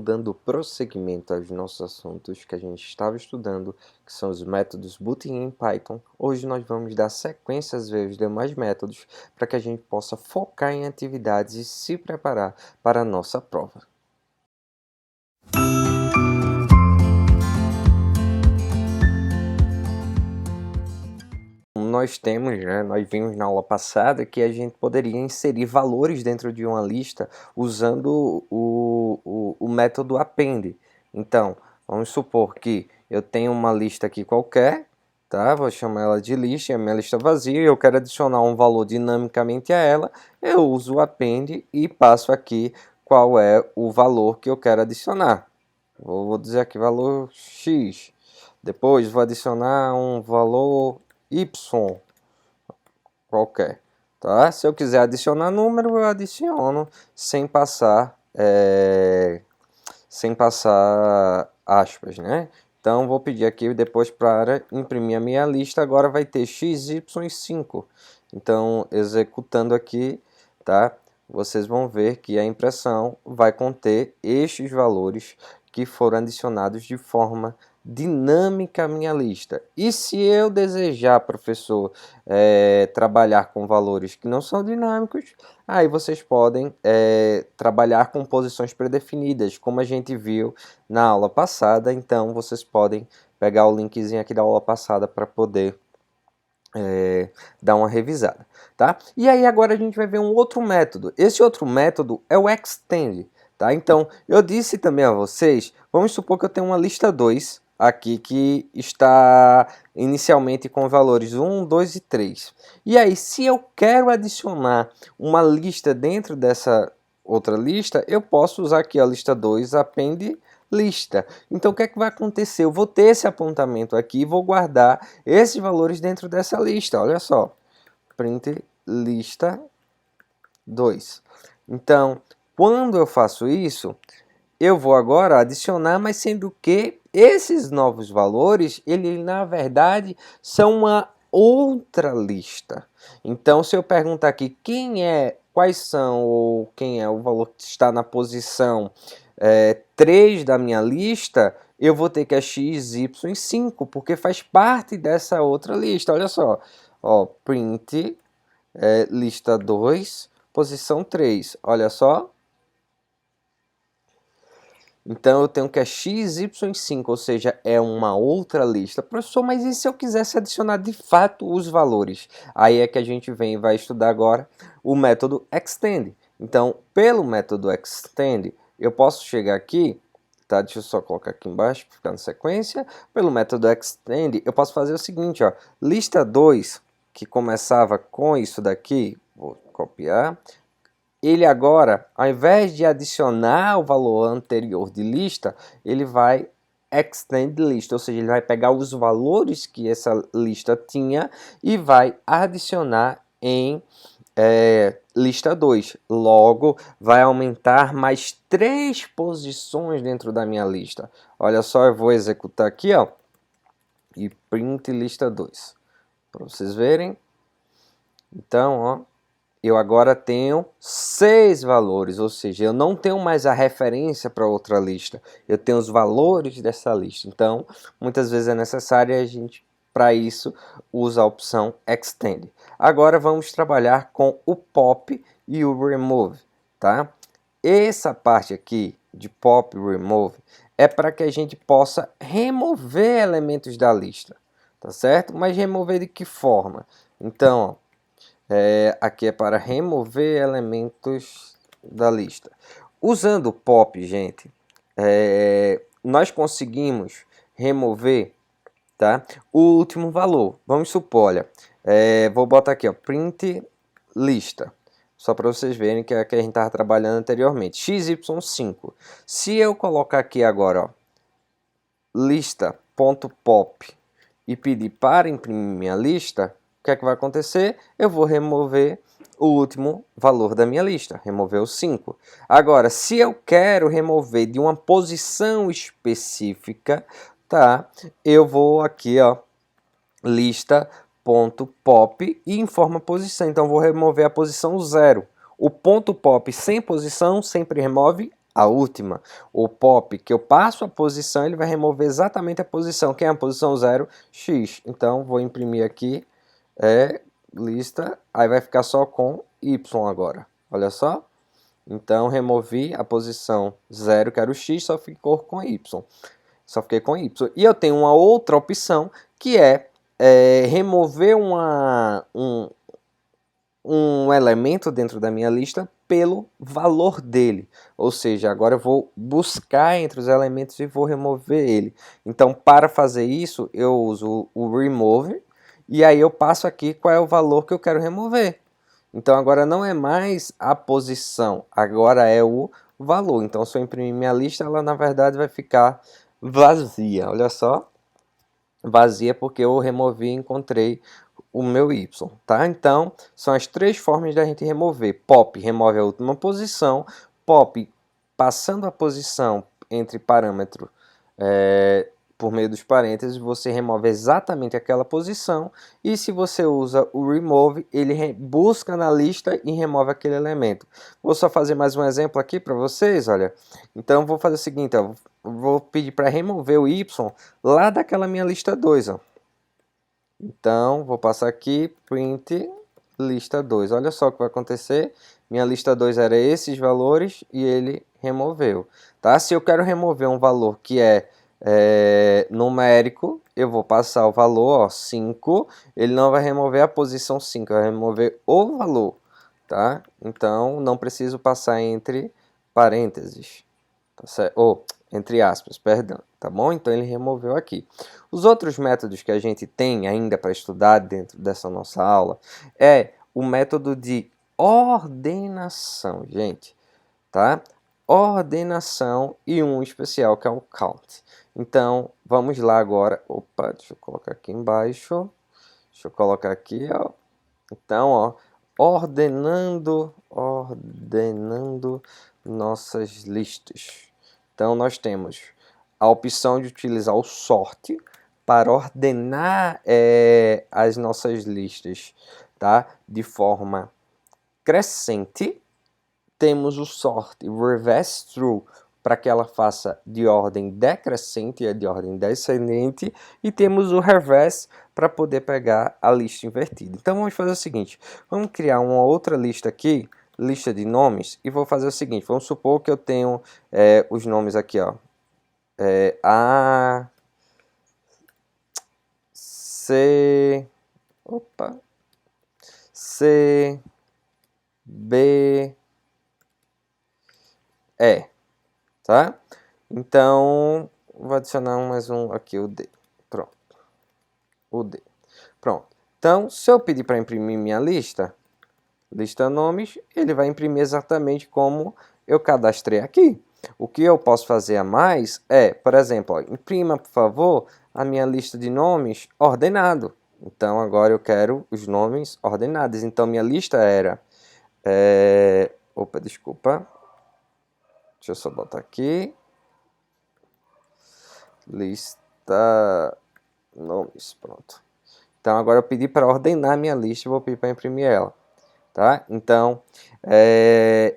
Dando prosseguimento aos nossos assuntos que a gente estava estudando, que são os métodos Boolean em Python, hoje nós vamos dar sequência às vezes demais métodos para que a gente possa focar em atividades e se preparar para a nossa prova. Nós vimos na aula passada que a gente poderia inserir valores dentro de uma lista usando o método append. Então, vamos supor que eu tenho uma lista aqui qualquer, tá? Vou chamar ela de lista, é a minha lista vazia, e eu quero adicionar um valor dinamicamente a ela, eu uso o append e passo aqui qual é o valor que eu quero adicionar. Vou dizer aqui valor x. Depois vou adicionar um valor y qualquer, tá? Se eu quiser adicionar número, eu adiciono sem passar aspas, né? Então vou pedir aqui depois para imprimir a minha lista. Agora vai ter x, y, 5. Então executando aqui, tá? Vocês vão ver que a impressão vai conter estes valores que foram adicionados de forma dinâmica à minha lista. E se eu desejar, professor, trabalhar com valores que não são dinâmicos, aí vocês podem trabalhar com posições predefinidas, como a gente viu na aula passada. Então vocês podem pegar o linkzinho aqui da aula passada para poder dar uma revisada, tá? E aí agora a gente vai ver um outro método. Esse outro método é o extend, tá? Então eu disse também a vocês, vamos supor que eu tenho uma lista 2 aqui que está inicialmente com valores 1, 2 e 3. E aí, se eu quero adicionar uma lista dentro dessa outra lista, eu posso usar aqui a lista 2, append lista. Então, o que é que vai acontecer? Eu vou ter esse apontamento aqui e vou guardar esses valores dentro dessa lista. Olha só, print lista 2. Então, quando eu faço isso, eu vou agora adicionar, mas sendo que esses novos valores, eles na verdade são uma outra lista. Então, se eu perguntar aqui quais são ou quem é o valor que está na posição 3 da minha lista, eu vou ter que é x, y, 5, porque faz parte dessa outra lista. Olha só, ó, print lista 2, posição 3. Olha só. Então eu tenho que é x, y, 5, ou seja, é uma outra lista. Professor, mas e se eu quisesse adicionar de fato os valores? Aí é que a gente vem e vai estudar agora o método extend. Então, pelo método extend, eu posso chegar aqui, tá? Deixa eu só colocar aqui embaixo para ficar na sequência. Pelo método extend, eu posso fazer o seguinte, ó, lista 2, que começava com isso daqui, vou copiar. Ele agora, ao invés de adicionar o valor anterior de lista, ele vai extend list, ou seja, ele vai pegar os valores que essa lista tinha e vai adicionar em lista 2. Logo, vai aumentar mais 3 posições dentro da minha lista. Olha só, eu vou executar aqui, ó, e print lista 2, para vocês verem. Então, ó, eu agora tenho 6 valores, ou seja, eu não tenho mais a referência para outra lista, eu tenho os valores dessa lista. Então, muitas vezes é necessário a gente, para isso, usa a opção Extend. Agora vamos trabalhar com o Pop e o Remove, tá? Essa parte aqui de Pop e Remove é para que a gente possa remover elementos da lista, tá certo? Mas remover de que forma? Então, ó, aqui é para remover elementos da lista. Usando o pop, gente, nós conseguimos remover, tá, o último valor. Vamos supor, olha, vou botar aqui, ó, print lista, só para vocês verem que é a que a gente estava trabalhando anteriormente, xy5. Se eu colocar aqui agora, ó, lista.pop e pedir para imprimir minha lista, o que é que vai acontecer? Eu vou remover o último valor da minha lista, remover o 5. Agora, se eu quero remover de uma posição específica, tá? Eu vou aqui, ó, lista.pop e informa a posição. Então, vou remover a posição 0. O ponto pop sem posição sempre remove A última, o pop, que eu passo a posição, ele vai remover exatamente a posição, que é a posição 0, x. Então, vou imprimir aqui, lista, aí vai ficar só com y agora. Olha só. Então, removi a posição 0, que era o x, só ficou com y. Só fiquei com y. E eu tenho uma outra opção, que é remover um elemento dentro da minha lista pelo valor dele. Ou seja, agora eu vou buscar entre os elementos e vou remover ele. Então, para fazer isso, eu uso o remove e aí eu passo aqui qual é o valor que eu quero remover. Então, agora não é mais a posição, agora é o valor. Então, se eu imprimir minha lista, ela na verdade vai ficar vazia. Olha só, vazia porque eu removi e encontrei o meu y, tá? Então, são as três formas da gente remover. Pop remove a última posição, pop passando a posição entre parâmetro por meio dos parênteses, você remove exatamente aquela posição, e se você usa o remove, ele busca na lista e remove aquele elemento. Vou só fazer mais um exemplo aqui para vocês, olha. Então, vou fazer o seguinte, ó, vou pedir para remover o y lá daquela minha lista 2, ó. Então, vou passar aqui, print, lista 2. Olha só o que vai acontecer. Minha lista 2 era esses valores e ele removeu. Tá? Se eu quero remover um valor que é numérico, eu vou passar o valor, ó, 5. Ele não vai remover a posição 5, vai remover o valor. Tá? Então, não preciso passar entre parênteses. Tá certo? Ou, entre aspas, perdão, tá bom? Então ele removeu aqui. Os outros métodos que a gente tem ainda para estudar dentro dessa nossa aula é o método de ordenação, gente, tá? Ordenação e um especial que é o count. Então, vamos lá agora. Opa, deixa eu colocar aqui embaixo. Deixa eu colocar aqui, ó. Então, ó, ordenando nossas listas. Então, nós temos a opção de utilizar o sort para ordenar as nossas listas, tá? De forma crescente. Temos o sort reverse through para que ela faça de ordem decrescente e de ordem descendente. E temos o reverse para poder pegar a lista invertida. Então, vamos fazer o seguinte. Vamos criar uma outra lista aqui, lista de nomes, e vou fazer o seguinte. Vamos supor que eu tenho os nomes aqui, ó. A, C, opa, C, B, E, tá? Então, vou adicionar mais um aqui, o D. Pronto. O D. Pronto. Então, se eu pedir para imprimir minha lista nomes, ele vai imprimir exatamente como eu cadastrei aqui. O que eu posso fazer a mais é, por exemplo, ó, imprima, por favor, a minha lista de nomes ordenado. Então, agora eu quero os nomes ordenados. Então, minha lista era... Opa, desculpa. Deixa eu só botar aqui. Lista nomes, pronto. Então, agora eu pedi para ordenar minha lista e vou pedir para imprimir ela. Tá? Então,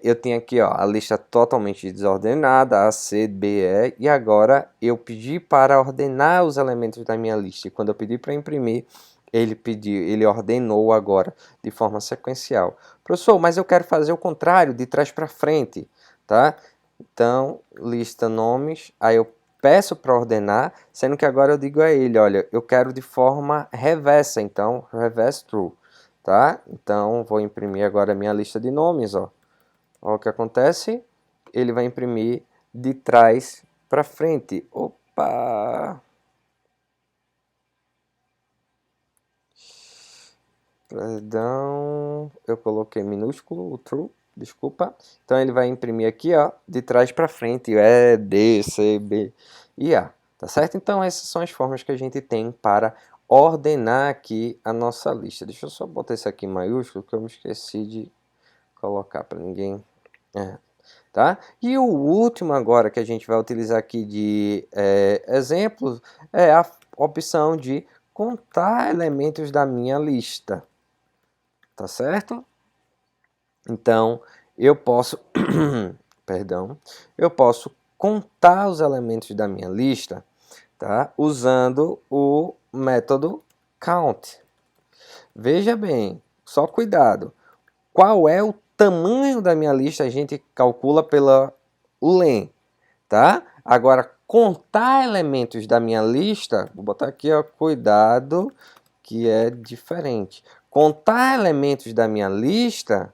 eu tenho aqui, ó, a lista totalmente desordenada, A, C, B, E, e agora eu pedi para ordenar os elementos da minha lista. E quando eu pedi para imprimir, ele ordenou agora de forma sequencial. Professor, mas eu quero fazer o contrário, de trás para frente, tá? Então, lista nomes, aí eu peço para ordenar, sendo que agora eu digo a ele, olha, eu quero de forma reversa, então, reverse through. Tá? Então, vou imprimir agora a minha lista de nomes, ó. Olha o que acontece. Ele vai imprimir de trás para frente. Opa! Perdão, eu coloquei minúsculo o true, desculpa. Então, ele vai imprimir aqui, ó, de trás para frente. E, D, C, B e A. Tá certo? Então, essas são as formas que a gente tem para ordenar aqui a nossa lista. Deixa eu só botar isso aqui em maiúsculo, que eu me esqueci de colocar para ninguém. Tá? E o último agora que a gente vai utilizar aqui de exemplos é a opção de contar elementos da minha lista. Tá certo? Então, eu posso perdão, eu posso contar os elementos da minha lista, tá? Usando o método count. Veja bem, só cuidado. Qual é o tamanho da minha lista? A gente calcula pela len, tá? Agora, contar elementos da minha lista, vou botar aqui, ó, cuidado, que é diferente. Contar elementos da minha lista,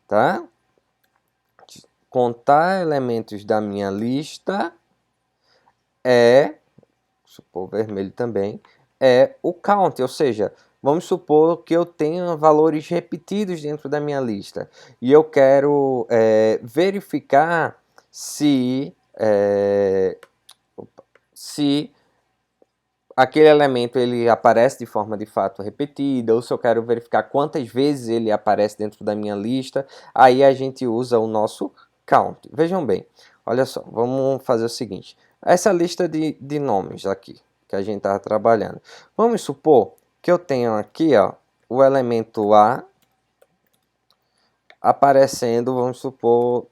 tá? Contar elementos da minha lista é, supor vermelho também, é o count, ou seja, vamos supor que eu tenha valores repetidos dentro da minha lista e eu quero verificar se aquele elemento ele aparece de forma de fato repetida, ou se eu quero verificar quantas vezes ele aparece dentro da minha lista, aí a gente usa o nosso count. Vejam bem, olha só, vamos fazer o seguinte, essa lista de nomes aqui, que a gente está trabalhando, vamos supor que eu tenho aqui, ó, o elemento A aparecendo, vamos supor,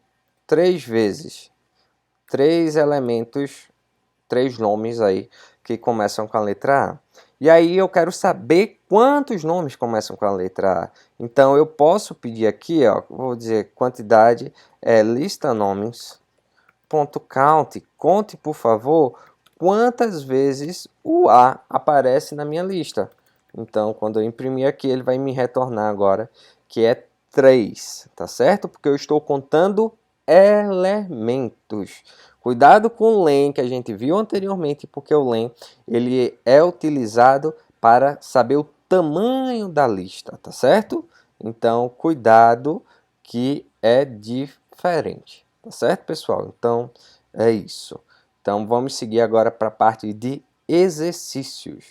3 vezes, 3 elementos, 3 nomes aí, que começam com a letra A. E aí eu quero saber quantos nomes começam com a letra A. Então eu posso pedir aqui, ó, vou dizer quantidade é lista nomes.count. Conte, por favor, quantas vezes o A aparece na minha lista. Então, quando eu imprimir aqui, ele vai me retornar agora que é 3, tá certo? Porque eu estou contando elementos. Cuidado com o len que a gente viu anteriormente, porque o len ele é utilizado para saber o tamanho da lista, tá certo? Então, cuidado que é diferente, tá certo, pessoal? Então, é isso. Então, vamos seguir agora para a parte de exercícios.